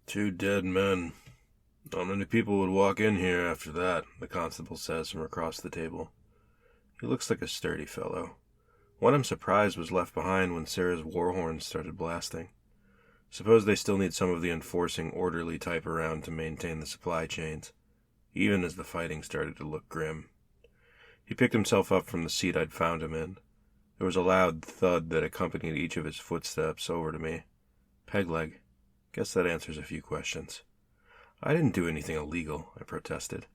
2 dead men. Not many people would walk in here after that, the constable says from across the table. He looks like a sturdy fellow. One I'm surprised was left behind when Sarah's war horns started blasting. Suppose they still need some of the enforcing orderly type around to maintain the supply chains, even as the fighting started to look grim. He picked himself up from the seat I'd found him in. There was a loud thud that accompanied each of his footsteps over to me. Pegleg. Guess that answers a few questions. I didn't do anything illegal, I protested.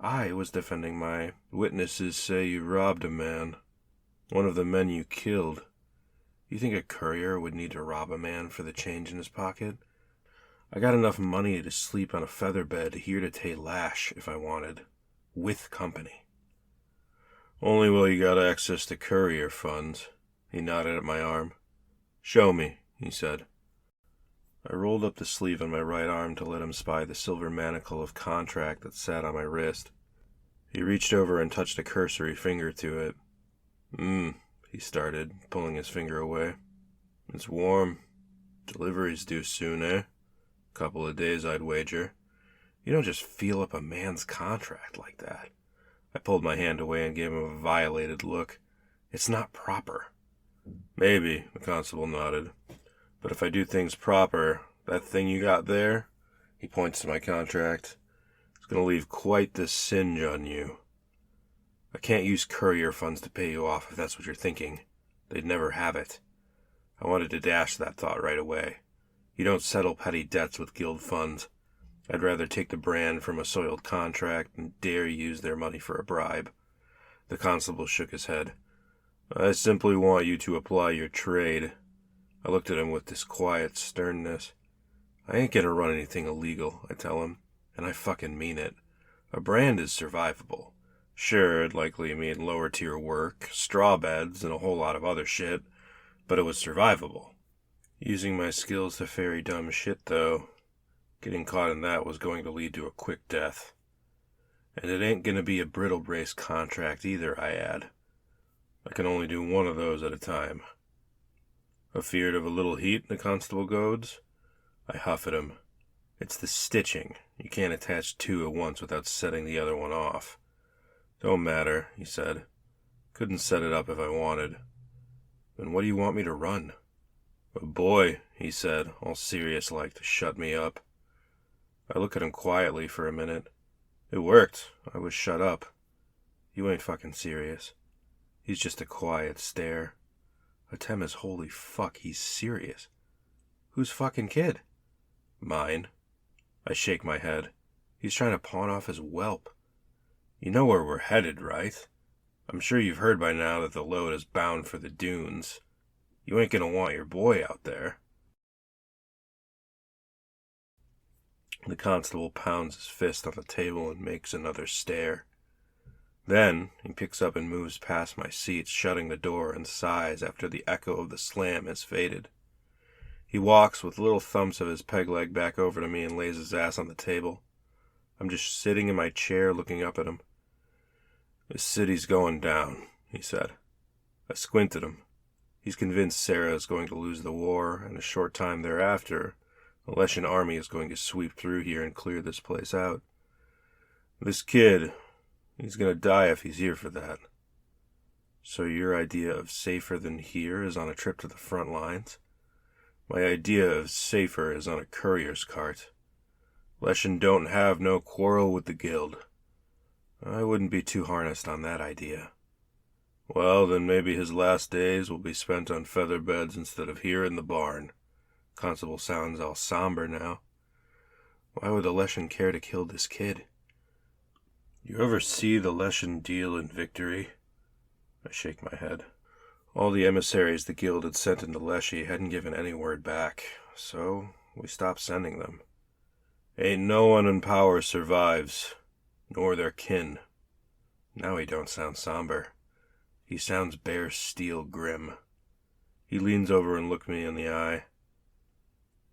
I was defending my... Witnesses say you robbed a man. One of the men you killed. You think a courier would need to rob a man for the change in his pocket? I got enough money to sleep on a feather bed here to take lash if I wanted. With company. Only while you got access to courier funds. He nodded at my arm. Show me, he said. I rolled up the sleeve on my right arm to let him spy the silver manacle of contract that sat on my wrist. He reached over and touched a cursory finger to it. He started, pulling his finger away. It's warm. Delivery's due soon, eh? Couple of days, I'd wager. You don't just feel up a man's contract like that. I pulled my hand away and gave him a violated look. It's not proper. Maybe, the constable nodded. But if I do things proper, that thing you got there, he points to my contract, it's going to leave quite the singe on you. I can't use courier funds to pay you off if that's what you're thinking. They'd never have it. I wanted to dash that thought right away. You don't settle petty debts with guild funds. I'd rather take the brand from a soiled contract than dare use their money for a bribe. The constable shook his head. I simply want you to apply your trade. I looked at him with this quiet sternness. I ain't gonna run anything illegal, I tell him, and I fucking mean it. A brand is survivable. Sure, it'd likely mean lower tier work, straw beds, and a whole lot of other shit, but it was survivable. Using my skills to ferry dumb shit, though, getting caught in that was going to lead to a quick death. And it ain't gonna be a brittle brace contract either, I add. I can only do one of those at a time. Afeard of a little heat, the constable goads. I huff at him. It's the stitching. You can't attach 2 at once without setting the other one off. Don't matter, he said. Couldn't set it up if I wanted. Then what do you want me to run? A boy, he said, all serious-like to shut me up. I look at him quietly for a minute. It worked. I was shut up. You ain't fucking serious. He's just a quiet stare. Atem is holy fuck, he's serious. Whose fucking kid? Mine. I shake my head. He's trying to pawn off his whelp. You know where we're headed, right? I'm sure you've heard by now that the load is bound for the dunes. You ain't gonna want your boy out there. The constable pounds his fist on the table and makes another stare. Then he picks up and moves past my seat, shutting the door, and sighs after the echo of the slam has faded. He walks with little thumps of his peg leg back over to me and lays his ass on the table. I'm just sitting in my chair looking up at him. This city's going down, he said. I squint at him. He's convinced Sarah is going to lose the war, and a short time thereafter, the Leshan army is going to sweep through here and clear this place out. This kid, he's going to die if he's here for that. So your idea of safer than here is on a trip to the front lines? My idea of safer is on a courier's cart. Leshan don't have no quarrel with the guild. I wouldn't be too harnessed on that idea. Well, then maybe his last days will be spent on feather beds instead of here in the barn. Constable sounds all somber now. Why would the Leshan care to kill this kid? You ever see the Leshan deal in victory? I shake my head. All the emissaries the guild had sent into Leshy hadn't given any word back, so we stopped sending them. Ain't no one in power survives, nor their kin. Now he don't sound somber. He sounds bare steel grim. He leans over and looks me in the eye.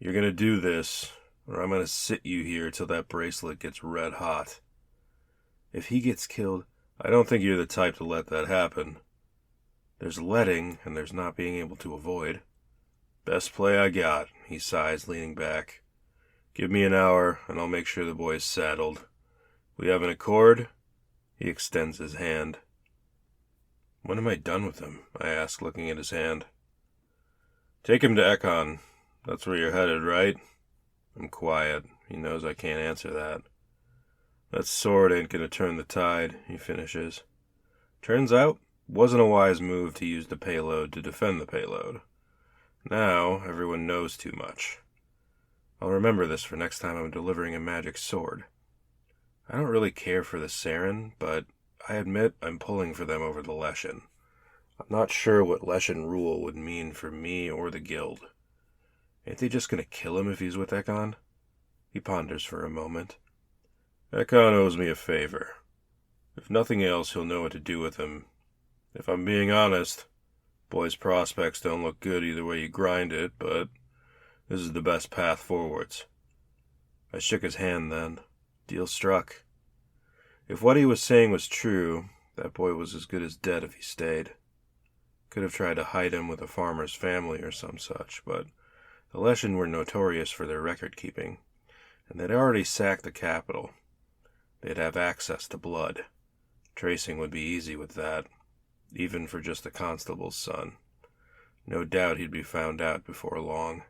You're gonna do this, or I'm gonna sit you here till that bracelet gets red hot. If he gets killed, I don't think you're the type to let that happen. There's letting, and there's not being able to avoid. Best play I got, he sighs, leaning back. Give me an hour, and I'll make sure the boy's saddled. We have an accord? He extends his hand. When am I done with him? I ask, looking at his hand. Take him to Ekon. That's where you're headed, right? I'm quiet. He knows I can't answer that. That sword ain't gonna turn the tide, he finishes. Turns out, wasn't a wise move to use the payload to defend the payload. Now, everyone knows too much. I'll remember this for next time I'm delivering a magic sword. I don't really care for the Saren, but I admit I'm pulling for them over the Leshen. I'm not sure what Leshen rule would mean for me or the guild. Ain't they just gonna kill him if he's with Ekon? He ponders for a moment. Ekon owes me a favor. If nothing else, he'll know what to do with him. If I'm being honest, boy's prospects don't look good either way you grind it, but this is the best path forwards. I shook his hand then. Deal struck. If what he was saying was true, that boy was as good as dead if he stayed. Could have tried to hide him with a farmer's family or some such, but the Leshen were notorious for their record-keeping, and they'd already sacked the capital. They'd have access to blood. Tracing would be easy with that, even for just the constable's son. No doubt he'd be found out before long.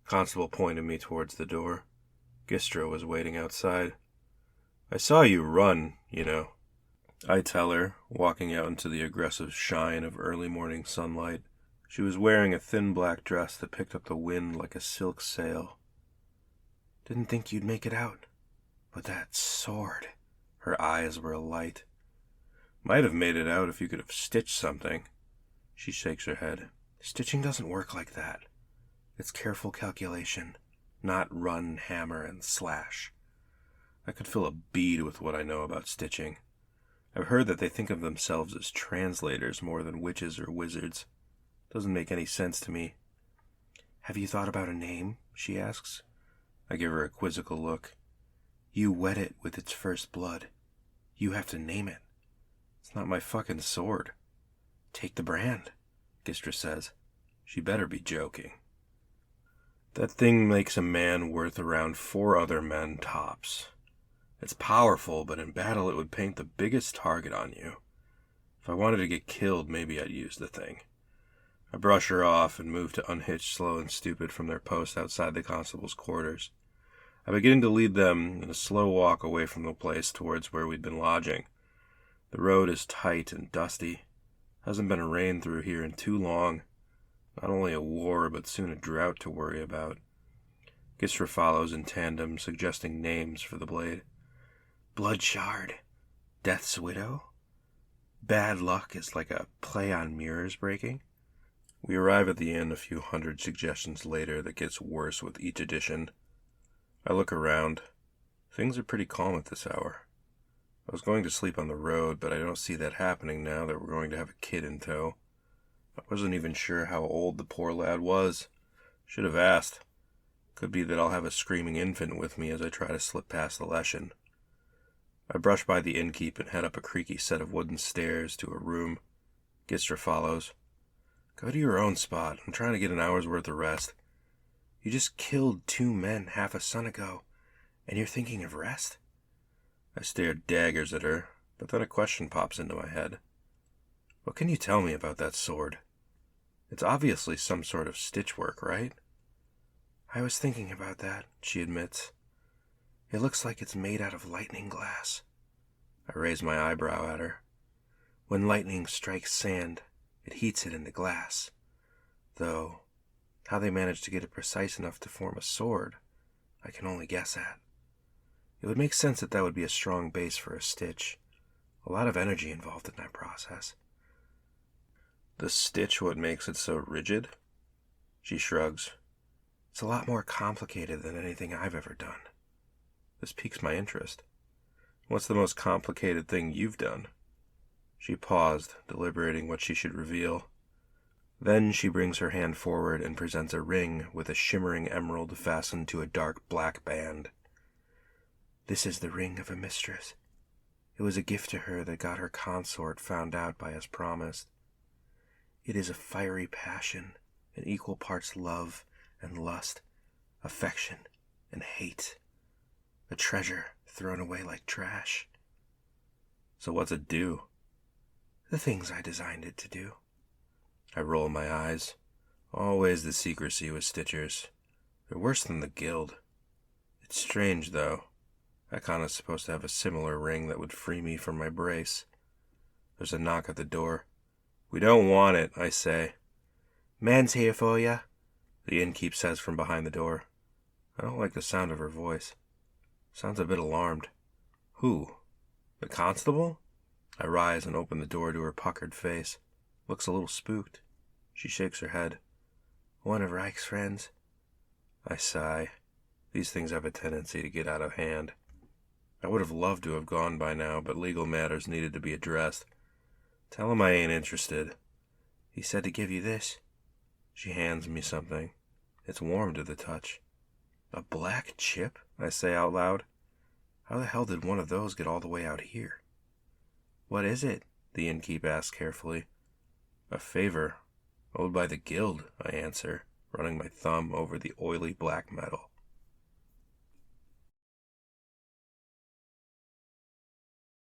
Constable pointed me towards the door. Gistra was waiting outside. I saw you run, you know. I tell her, walking out into the aggressive shine of early morning sunlight. She was wearing a thin black dress that picked up the wind like a silk sail. Didn't think you'd make it out. But that sword. Her eyes were alight. Might have made it out if you could have stitched something. She shakes her head. Stitching doesn't work like that. It's careful calculation, not run, hammer, and slash. I could fill a bead with what I know about stitching. I've heard that they think of themselves as translators more than witches or wizards. Doesn't make any sense to me. Have you thought about a name? She asks. I give her a quizzical look. You wet it with its first blood. You have to name it. It's not my fucking sword. Take the brand, Gistra says. She better be joking. That thing makes a man worth around 4 other men tops. It's powerful, but in battle it would paint the biggest target on you. If I wanted to get killed, maybe I'd use the thing. I brush her off and move to unhitch Slow and Stupid from their post outside the constable's quarters. I begin to lead them in a slow walk away from the place towards where we'd been lodging. The road is tight and dusty. Hasn't been a rain through here in too long. Not only a war, but soon a drought to worry about. Gistra follows in tandem, suggesting names for the blade. Bloodshard. Death's Widow. Bad Luck is like a play on mirrors breaking. We arrive at the inn a few hundred suggestions later that gets worse with each edition. I look around. Things are pretty calm at this hour. I was going to sleep on the road, but I don't see that happening now that we're going to have a kid in tow. I wasn't even sure how old the poor lad was. Should have asked. Could be that I'll have a screaming infant with me as I try to slip past the Leshen. I brush by the innkeep and head up a creaky set of wooden stairs to a room. Gistra follows. Go to your own spot. I'm trying to get an hour's worth of rest. You just killed 2 men half a sun ago, and you're thinking of rest? I stare daggers at her, but then a question pops into my head. What can you tell me about that sword? It's obviously some sort of stitch work, right? I was thinking about that, she admits. It looks like it's made out of lightning glass. I raise my eyebrow at her. When lightning strikes sand, it heats it into glass. Though, how they managed to get it precise enough to form a sword, I can only guess at. It would make sense that that would be a strong base for a stitch. A lot of energy involved in that process. The stitch what makes it so rigid? She shrugs. It's a lot more complicated than anything I've ever done. This piques my interest. What's the most complicated thing you've done? She paused, deliberating what she should reveal. Then she brings her hand forward and presents a ring with a shimmering emerald fastened to a dark black band. This is the ring of a mistress. It was a gift to her that got her consort found out by us promised. It is a fiery passion, in equal parts love and lust, affection and hate. A treasure thrown away like trash. So what's it do? The things I designed it to do. I roll my eyes. Always the secrecy with Stitchers. They're worse than the Guild. It's strange, though. Icon is supposed to have a similar ring that would free me from my brace. There's a knock at the door. We don't want it, I say. Man's here for ya, the innkeep says from behind the door. I don't like the sound of her voice. Sounds a bit alarmed. Who? The constable? I rise and open the door to her puckered face. Looks a little spooked. She shakes her head. One of Reich's friends. I sigh. These things have a tendency to get out of hand. I would have loved to have gone by now, but legal matters needed to be addressed. Tell him I ain't interested. He said to give you this. She hands me something. It's warm to the touch. A black chip? I say out loud. How the hell did one of those get all the way out here? What is it? The innkeep asks carefully. A favor. Owed by the Guild, I answer, running my thumb over the oily black metal.